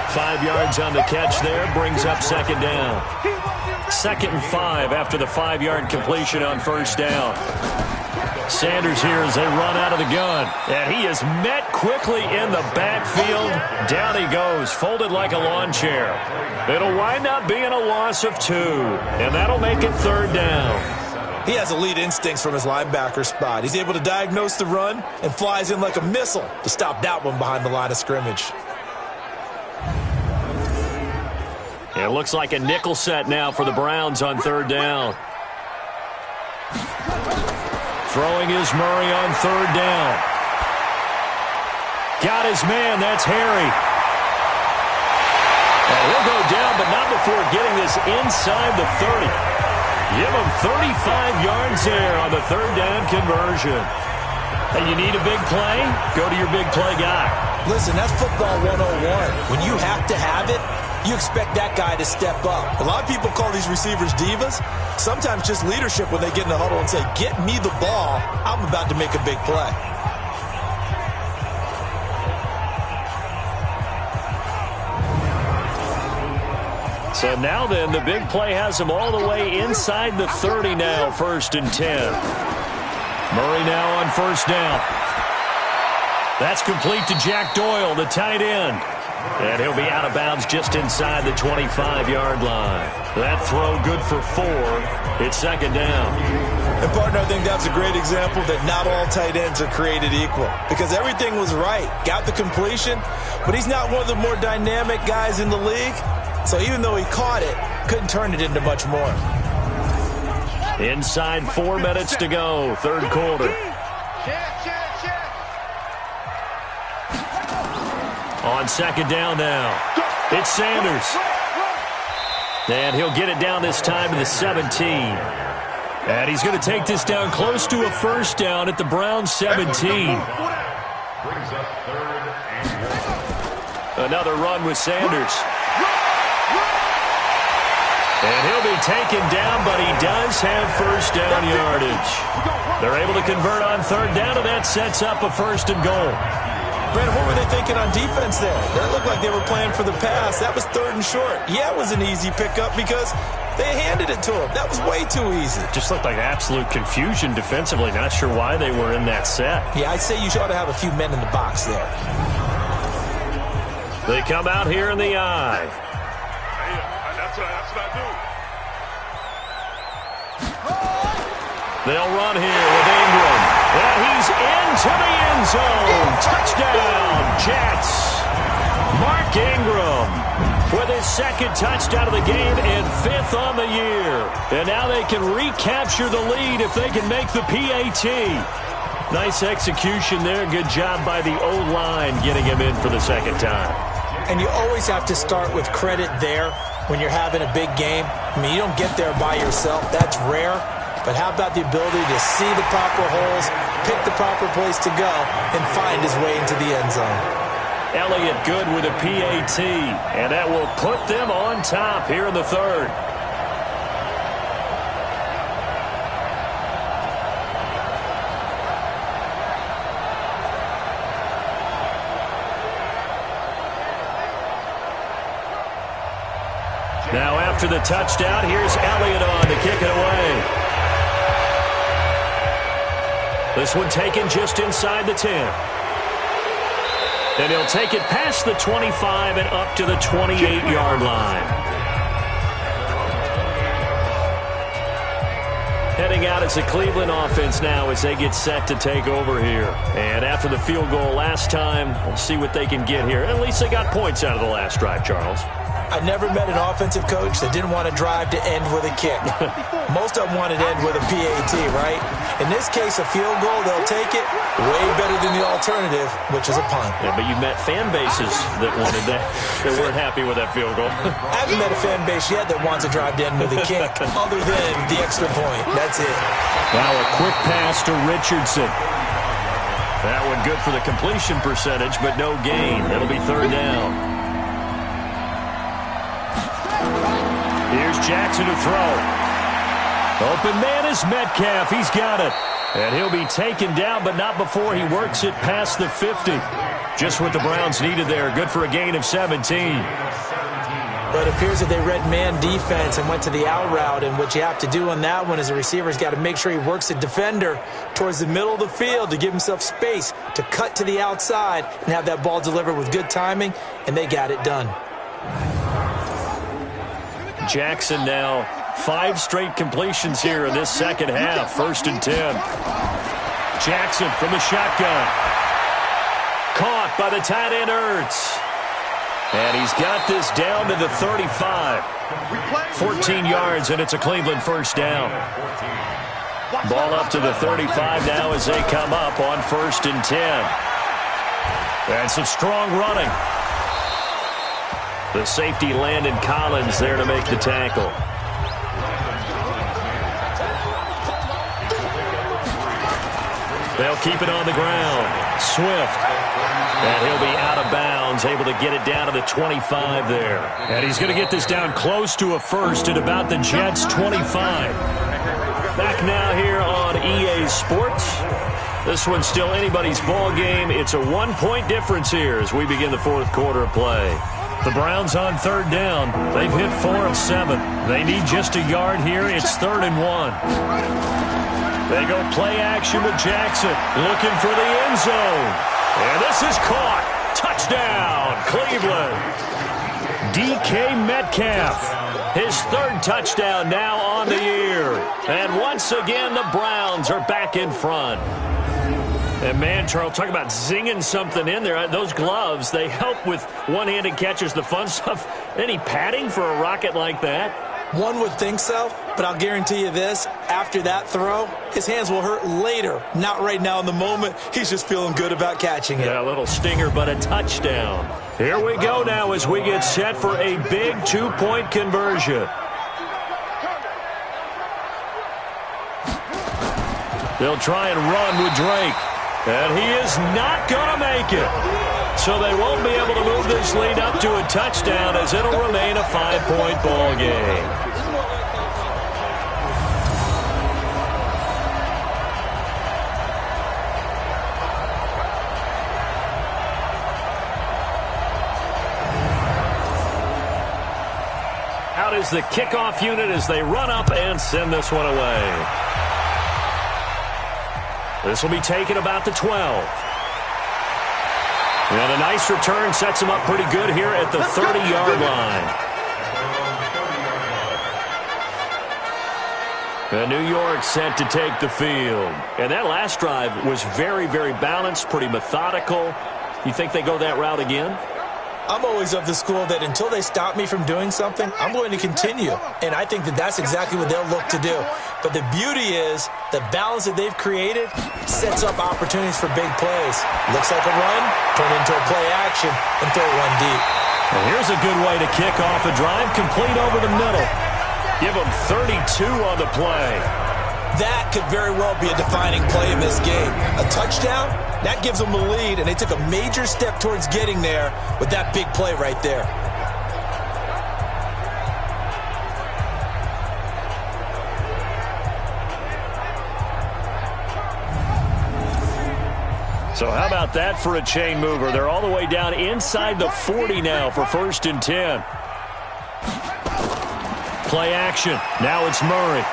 5 yards on the catch there, brings up 2nd down. 2nd and 5 after the 5-yard completion on 1st down. Sanders here as they run out of the gun. And he is met quickly in the backfield. Down he goes, folded like a lawn chair. It'll wind up being a loss of 2. And that'll make it 3rd down. He has elite instincts from his linebacker spot. He's able to diagnose the run and flies in like a missile to stop that one behind the line of scrimmage. It looks like a nickel set now for the Browns on 3rd down. Throwing is Murray on 3rd down. Got his man, that's Harry. And he'll go down, but not before getting this inside the 30. Give him 35 yards there on the third down conversion. Hey, you need a big play? Go to your big play guy. Listen, that's football 101. When you have to have it, you expect that guy to step up. A lot of people call these receivers divas. Sometimes just leadership when they get in the huddle and say, get me the ball. I'm about to make a big play. So now then, the big play has him all the way inside the 30 now, 1st and 10. Murray now on 1st down. That's complete to Jack Doyle, the tight end. And he'll be out of bounds just inside the 25-yard line. That throw good for 4. It's 2nd down. And, partner, I think that's a great example that not all tight ends are created equal. Because everything was right. Got the completion, but he's not one of the more dynamic guys in the league. So even though he caught it, couldn't turn it into much more. Inside 4 minutes to go, 3rd quarter. On 2nd down now, it's Sanders. And he'll get it down this time to the 17. And he's going to take this down close to a 1st down at the Browns 17. Another run with Sanders. And he'll be taken down, but he does have 1st down yardage. They're able to convert on 3rd down, and that sets up a 1st and goal. Brandon, what were they thinking on defense there? That looked like they were playing for the pass. That was 3rd and short. Yeah, it was an easy pickup because they handed it to him. That was way too easy. Just looked like absolute confusion defensively. Not sure why they were in that set. Yeah, I'd say you ought to have a few men in the box there. They come out here in the eye. That's what I do. They'll run here with Ingram. And he's into the end zone. Touchdown, Jets. Mark Ingram with his 2nd touchdown of the game and 5th on the year. And now they can recapture the lead if they can make the PAT. Nice execution there. Good job by the O-line getting him in for the 2nd time. And you always have to start with credit there when you're having a big game. I mean, you don't get there by yourself. That's rare. But how about the ability to see the proper holes, pick the proper place to go, and find his way into the end zone? Elliott good with a PAT, and that will put them on top here in the 3rd. Now after the touchdown, here's Elliott on to kick it away. This one taken just inside the 10. And he'll take it past the 25 and up to the 28-yard line. Heading out as a Cleveland offense now as they get set to take over here. And after the field goal last time, we'll see what they can get here. At least they got points out of the last drive, Charles. I never met an offensive coach that didn't want to drive to end with a kick. Most of them wanted to end with a PAT, right? In this case, a field goal, they'll take it. Way better than the alternative, which is a punt. Yeah, but you met fan bases that wanted that, that weren't happy with that field goal. I haven't met a fan base yet that wants to drive to end with a kick, other than the extra point. That's it. Now a quick pass to Richardson. That one good for the completion percentage, but no gain. It'll be 3rd down. Here's Jackson to throw. Open man is Metcalf. He's got it. And he'll be taken down, but not before he works it past the 50. Just what the Browns needed there. Good for a gain of 17. But it appears that they read man defense and went to the out route. And what you have to do on that one is the receiver's got to make sure he works the defender towards the middle of the field to give himself space to cut to the outside and have that ball delivered with good timing. And they got it done. Jackson now 5 straight completions here in this second half. 1st and 10. Jackson from the shotgun. Caught by the tight end Ertz. And he's got this down to the 35. 14 yards, and it's a Cleveland 1st down. Ball up to the 35 now as they come up on 1st and 10. And some strong running. The safety, Landon Collins, there to make the tackle. They'll keep it on the ground. Swift. And he'll be out of bounds, able to get it down to the 25 there. And he's going to get this down close to a first at about the Jets' 25. Back now here on EA Sports. This one's still anybody's ball game. It's a 1-point difference here as we begin the fourth quarter of play. The Browns on third down. They've hit 4 of 7. They need just a yard here. It's 3rd and 1. They go play action with Jackson, looking for the end zone. And this is caught. Touchdown, Cleveland. DK Metcalf, his 3rd touchdown now on the year. And once again, the Browns are back in front. And man, Charles, talk about zinging something in there. Those gloves, they help with one-handed catches, the fun stuff. Any padding for a rocket like that? One would think so, but I'll guarantee you this. After that throw, his hands will hurt later. Not right now in the moment. He's just feeling good about catching it. Yeah, a little stinger, but a touchdown. Here we go now as we get set for a big 2-point conversion. They'll try and run with Drake. And he is not going to make it. So they won't be able to move this lead up to a touchdown as it'll remain a 5-point ball game. Out is the kickoff unit as they run up and send this one away. This will be taken about the 12. And a nice return sets him up pretty good here at the 30-yard line. And New York set to take the field. And that last drive was very, very balanced, pretty methodical. You think they go that route again? I'm always of the school that until they stop me from doing something, I'm going to continue. And I think that that's exactly what they'll look to do. But the beauty is the balance that they've created sets up opportunities for big plays. Looks like a run, turn into a play action, and throw one deep. And here's a good way to kick off a drive, complete over the middle. Give them 32 on the play. That could very well be a defining play in this game. A touchdown, that gives them the lead, and they took a major step towards getting there with that big play right there. So how about that for a chain mover? They're all the way down inside the 40 now for 1st and 10. Play action. Now it's Murray.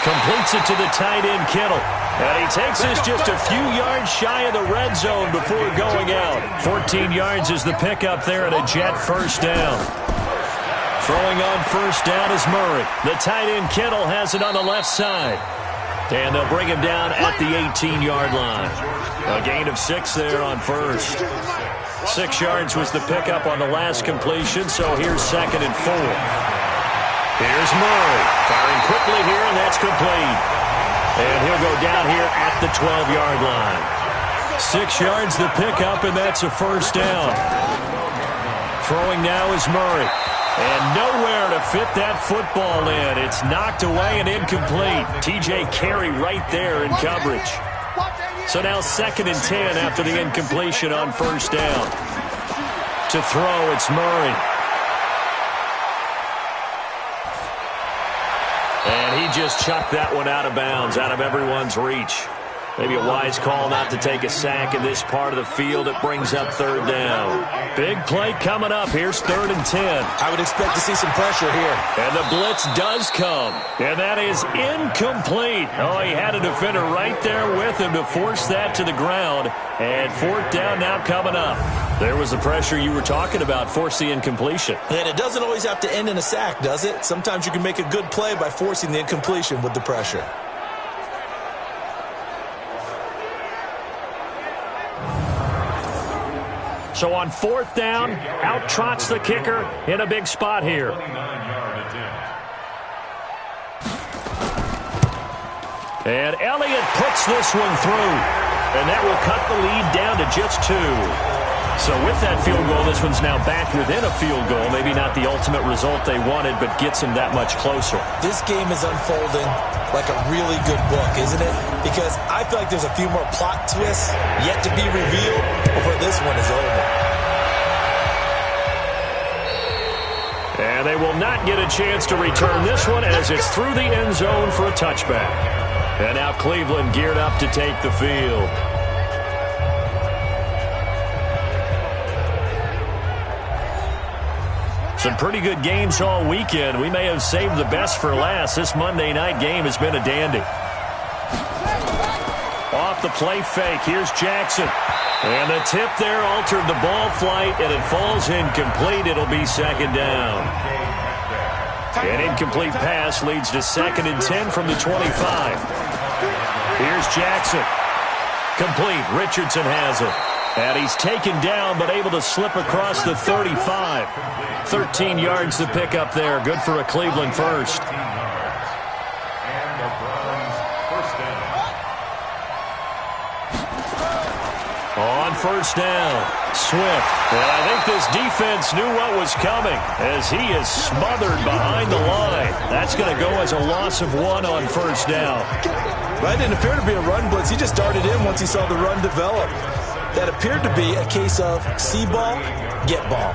Completes it to the tight end, Kittle. And he takes this just a few yards shy of the red zone before going out. 14 yards is the pickup there and a Jet 1st down. Throwing on 1st down is Murray. The tight end, Kittle, has it on the left side. And they'll bring him down at the 18-yard line. A gain of 6 there on 1st. 6 yards was the pickup on the last completion, so here's 2nd and 4. Here's Murray, firing quickly here, and that's complete. And he'll go down here at the 12-yard line. 6 yards the pickup, and that's a 1st down. Throwing now is Murray. And nowhere to fit that football in. It's knocked away and incomplete. TJ Carey right there in coverage. So now 2nd and 10 after the incompletion on 1st down. To throw, it's Murray. And he just chucked that one out of bounds, out of everyone's reach. Maybe a wise call not to take a sack in this part of the field. It brings up 3rd down. Big play coming up. Here's 3rd and 10. I would expect to see some pressure here. And the blitz does come. And that is incomplete. Oh, he had a defender right there with him to force that to the ground. And 4th down now coming up. There was the pressure you were talking about, force the incompletion. And it doesn't always have to end in a sack, does it? Sometimes you can make a good play by forcing the incompletion with the pressure. So on 4th down, out trots the kicker in a big spot here. And Elliott puts this one through. And that will cut the lead down to just 2. So with that field goal, this one's now back within a field goal. Maybe not the ultimate result they wanted, but gets them that much closer. This game is unfolding like a really good book, isn't it? Because I feel like there's a few more plot twists yet to be revealed before this one is over. And they will not get a chance to return this one as it's through the end zone for a touchback. And now Cleveland geared up to take the field. Some pretty good games all weekend. We may have saved the best for last. This Monday night game has been a dandy. Off the play fake, here's Jackson. And the tip there altered the ball flight, and it falls incomplete. It'll be second down. An incomplete pass leads to 2nd and 10 from the 25. Here's Jackson. Complete. Richardson has it. And he's taken down, but able to slip across the 35. 13 yards to pick up there. Good for a Cleveland first. And the Browns first down. On first down, Swift. And I think this defense knew what was coming as he is smothered behind the line. That's going to go as a loss of 1 on first down. That didn't appear to be a run blitz. He just darted in once he saw the run develop. That appeared to be a case of see ball, get ball.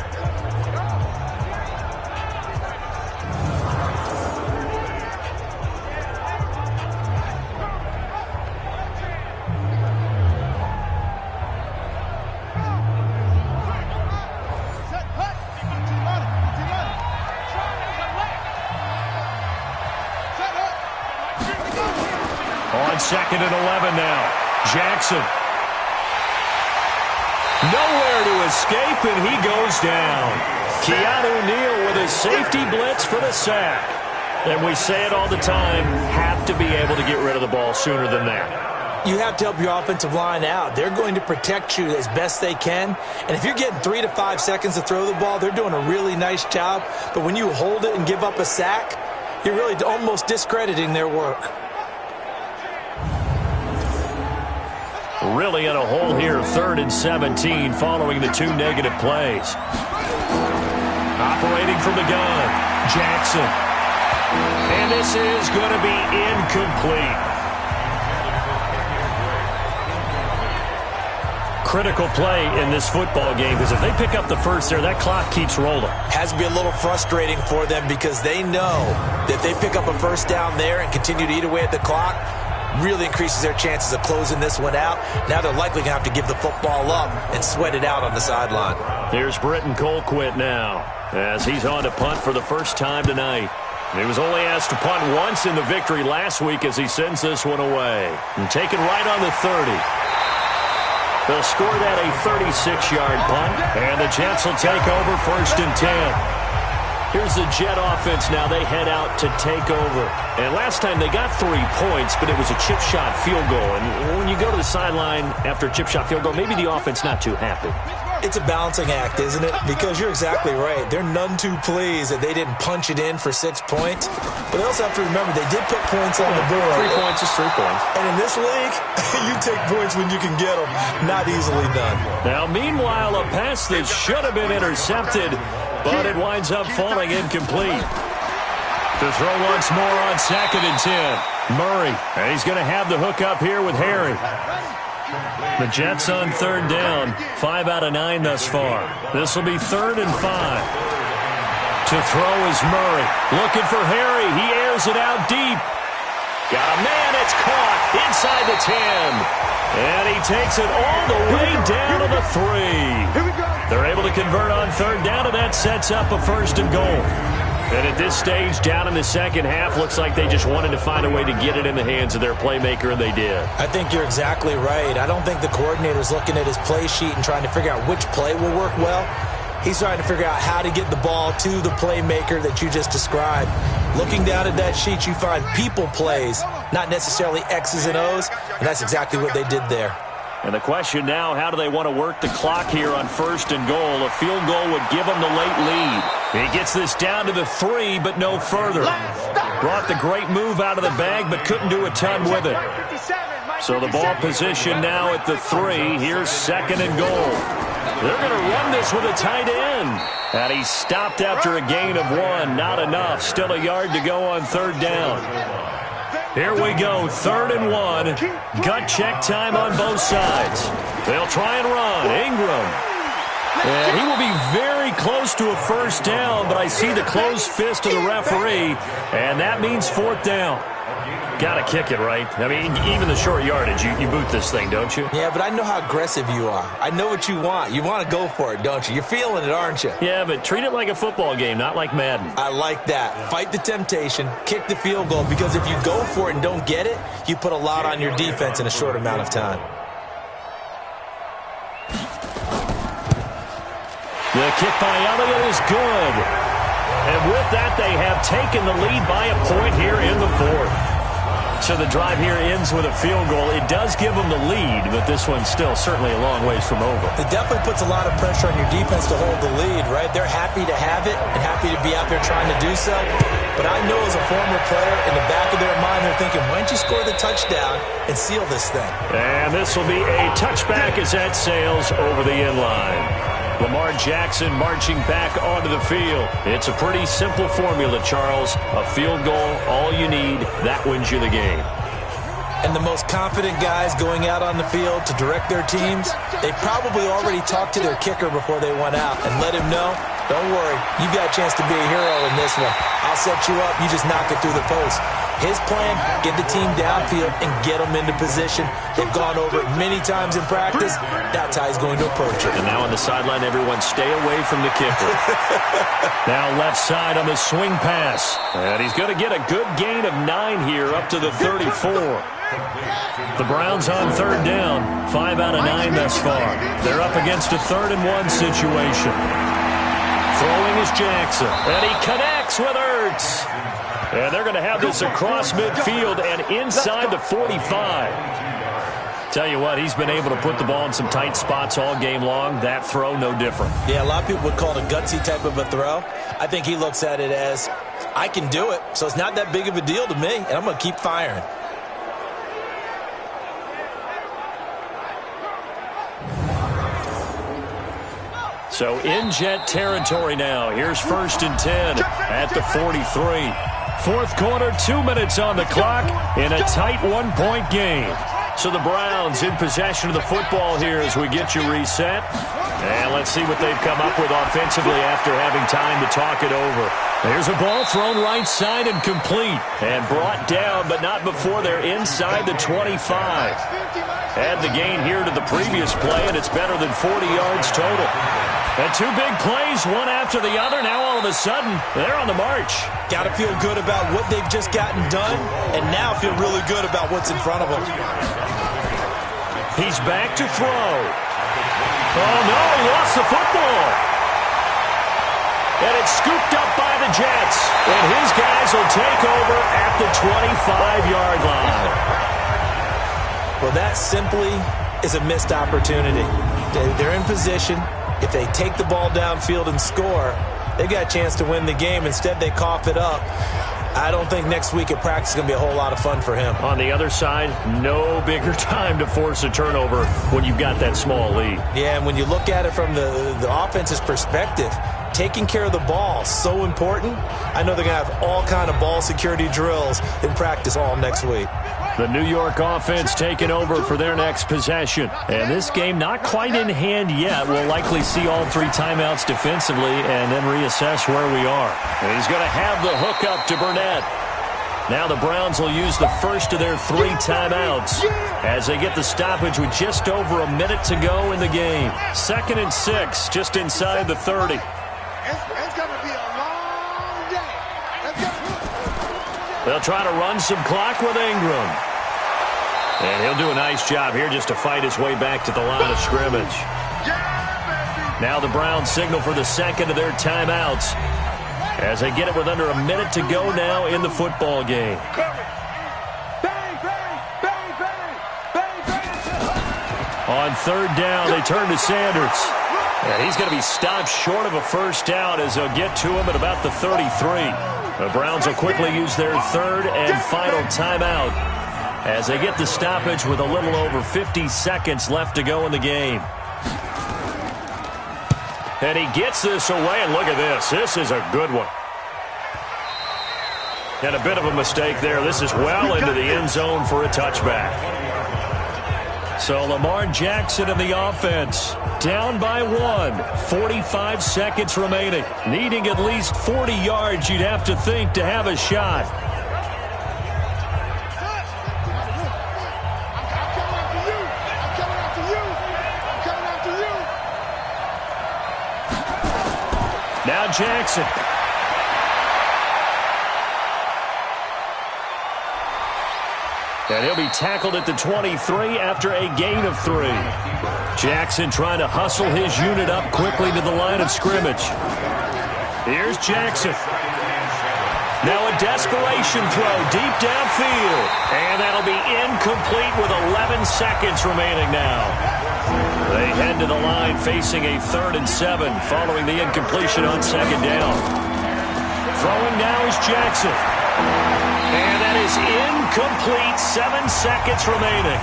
On 2nd and 11 now, Jackson. Nowhere to escape, and he goes down. Keanu Neal with a safety blitz for the sack. And we say it all the time, have to be able to get rid of the ball sooner than that. You have to help your offensive line out. They're going to protect you as best they can. And if you're getting 3 to 5 seconds to throw the ball, they're doing a really nice job. But when you hold it and give up a sack, you're really almost discrediting their work. Really in a hole here, 3rd and 17 following the 2 negative plays. Operating from the gun, Jackson. And this is going to be incomplete. Critical play in this football game because if they pick up the first there, that clock keeps rolling. Has to be a little frustrating for them because they know that if they pick up a first down there and continue to eat away at the clock, really increases their chances of closing this one out. Now they're likely going to have to give the football up and sweat it out on the sideline. Here's Britton Colquitt now as he's on to punt for the first time tonight. He was only asked to punt once in the victory last week as he sends this one away. And taken right on the 30. They'll score that a 36-yard punt, and the Jets will take over 1st and 10. Here's the Jet offense now. They head out to take over. And last time they got 3 points, but it was a chip shot field goal. And when you go to the sideline after a chip shot field goal, maybe the offense not too happy. It's a balancing act, isn't it? Because you're exactly right. They're none too pleased that they didn't punch it in for 6 points. But they also have to remember they did put points on the board. 3 points is 3 points. And in this league, you take points when you can get them. Not easily done. Now, meanwhile, a pass that should have been intercepted, but it winds up falling incomplete. To throw once more on 2nd and 10. Murray, and he's going to have the hook up here with Harry. The Jets on 3rd down, 5 out of 9 thus far. This will be 3rd and 5. To throw is Murray. Looking for Harry. He airs it out deep. Got a man. It's caught inside the 10. And he takes it all the way down to the 3. They're able to convert on 3rd down, and that sets up a 1st and goal. And at this stage, down in the second half, looks like they just wanted to find a way to get it in the hands of their playmaker, and they did. I think you're exactly right. I don't think the coordinator's looking at his play sheet and trying to figure out which play will work well. He's trying to figure out how to get the ball to the playmaker that you just described. Looking down at that sheet, you find people plays, not necessarily X's and O's, and that's exactly what they did there. And the question now, how do they want to work the clock here on 1st and goal? A field goal would give them the late lead. He gets this down to the 3, but no further. Brought the great move out of the bag, but couldn't do a ton with it. So the ball position now at the 3. Here's 2nd and goal. They're going to run this with a tight end. And he stopped after a gain of 1. Not enough. Still a yard to go on third down. Here we go, 3rd and 1. Gut check time on both sides. They'll try and run. Ingram. And he will be very close to a first down, but I see the closed fist of the referee, and that means 4th down. Got to kick it, right? I mean, even the short yardage, you boot this thing, don't you? Yeah, but I know how aggressive you are. I know what you want. You want to go for it, don't you? You're feeling it, aren't you? Yeah, but treat it like a football game, not like Madden. I like that. Fight the temptation, kick the field goal, because if you go for it and don't get it, you put a lot on your defense in a short amount of time. The kick by Elliott is good. And with that, they have taken the lead by a point here in the 4th. So the drive here ends with a field goal. It does give them the lead, but this one's still certainly a long ways from over. It definitely puts a lot of pressure on your defense to hold the lead, right? They're happy to have it and happy to be out there trying to do so. But I know as a former player, in the back of their mind, they're thinking, why don't you score the touchdown and seal this thing? And this will be a touchback as that sails over the end line. Lamar Jackson marching back onto the field. It's a pretty simple formula, Charles. A field goal, all you need, that wins you the game. And the most confident guys going out on the field to direct their teams, they probably already talked to their kicker before they went out and let him know, don't worry, you got a chance to be a hero in this one. I'll set you up, you just knock it through the post. His plan, get the team downfield and get them into position. They've gone over it many times in practice. That's how he's going to approach it. And now on the sideline, everyone stay away from the kicker. Now left side on the swing pass. And he's going to get a good gain of 9 here up to the 34. The Browns on 3rd down. 5 out of 9 thus far. They're up against a 3rd and 1 situation. Throwing is Jackson. And he connects with Ertz. And they're going to have this across midfield and inside the 45. Tell you what, he's been able to put the ball in some tight spots all game long. That throw, no different. Yeah, a lot of people would call it a gutsy type of a throw. I think he looks at it as, I can do it, so it's not that big of a deal to me, and I'm going to keep firing. So in Jet territory now. Here's 1st and 10 at the 43. 4th quarter, 2 minutes on the clock in a tight 1-point game. So the Browns in possession of the football here as we get you reset. And let's see what they've come up with offensively after having time to talk it over. There's a ball thrown right side and complete. And brought down, but not before they're inside the 25. Add the gain here to the previous play, and it's better than 40 yards total. And 2 big plays, one after the other. Now all of a sudden, they're on the march. Got to feel good about what they've just gotten done, and now feel really good about what's in front of them. He's back to throw. Oh, no, he lost the football. And it's scooped up by the Jets. And his guys will take over at the 25-yard line. Well, that simply is a missed opportunity. They're in position. If they take the ball downfield and score, they've got a chance to win the game. Instead, they cough it up. I don't think next week at practice is going to be a whole lot of fun for him. On the other side, no bigger time to force a turnover when you've got that small lead. Yeah, and when you look at it from the offense's perspective, taking care of the ball is so important. I know they're going to have all kind of ball security drills in practice all next week. The New York offense taking over for their next possession. And this game not quite in hand yet. We'll likely see all 3 timeouts defensively and then reassess where we are. And he's going to have the hook up to Burnett. Now the Browns will use the first of their 3 timeouts as they get the stoppage with just over a minute to go in the game. 2nd and 6, just inside the 30. It's going to be a long day. They'll try to run some clock with Ingram. And he'll do a nice job here just to fight his way back to the line of scrimmage. Now the Browns signal for the 2nd of their timeouts as they get it with under a minute to go now in the football game. On 3rd down, they turn to Sanders. And he's going to be stopped short of a first down as they'll get to him at about the 33. The Browns will quickly use their 3rd and final timeout as they get the stoppage with a little over 50 seconds left to go in the game. And he gets this away, and look at this. This is a good one. And a bit of a mistake there. This is well into the end zone for a touchback. So Lamar Jackson in the offense, down by 1, 45 seconds remaining. Needing at least 40 yards, you'd have to think, to have a shot. Now Jackson. And he'll be tackled at the 23 after a gain of 3. Jackson trying to hustle his unit up quickly to the line of scrimmage. Here's Jackson. Now a desperation throw deep downfield. And that'll be incomplete with 11 seconds remaining now. They head to the line facing a 3rd and 7 following the incompletion on 2nd down. Throwing now is Jackson. And that is incomplete. 7 seconds remaining.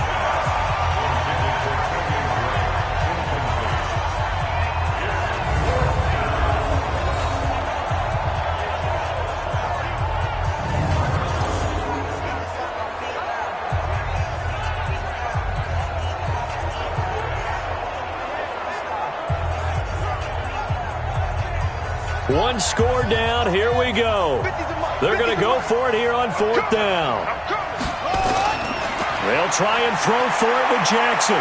One score down. Here we go. They're going to go for it here on 4th down. They'll try and throw for it with Jackson.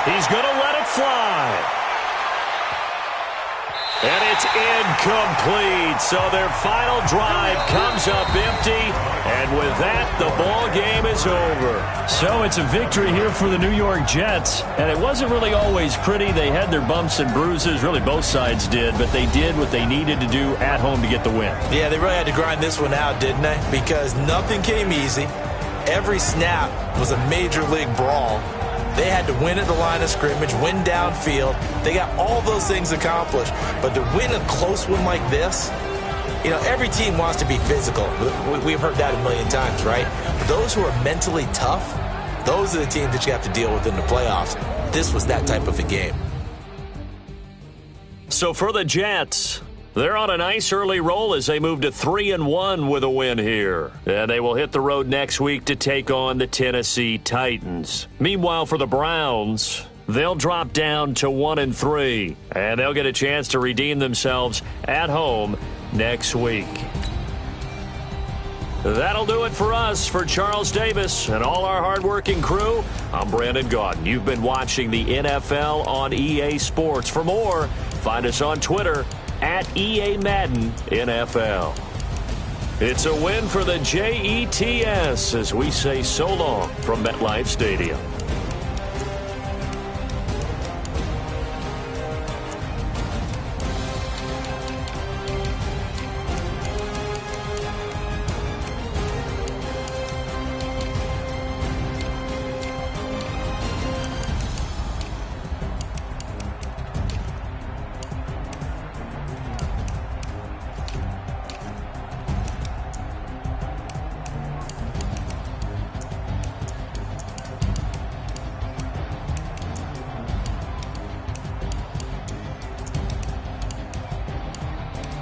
He's going to let it fly. And it's incomplete. So their final drive comes up empty. And with that, the ball game is over. So it's a victory here for the New York Jets. And it wasn't really always pretty. They had their bumps and bruises. Really, both sides did. But they did what they needed to do at home to get the win. Yeah, they really had to grind this one out, didn't they? Because nothing came easy. Every snap was a major league brawl. They had to win at the line of scrimmage, win downfield. They got all those things accomplished. But to win a close one like this, you know, every team wants to be physical. We've heard that a million times, right? But those who are mentally tough, those are the teams that you have to deal with in the playoffs. This was that type of a game. So for the Jets, they're on a nice early roll as they move to 3-1 with a win here. And they will hit the road next week to take on the Tennessee Titans. Meanwhile, for the Browns, they'll drop down to 1-3. And they'll get a chance to redeem themselves at home next week. That'll do it for us. For Charles Davis and all our hardworking crew, I'm Brandon Gaudin. You've been watching the NFL on EA Sports. For more, find us on Twitter at EA Madden NFL. It's a win for the Jets as we say so long from MetLife Stadium.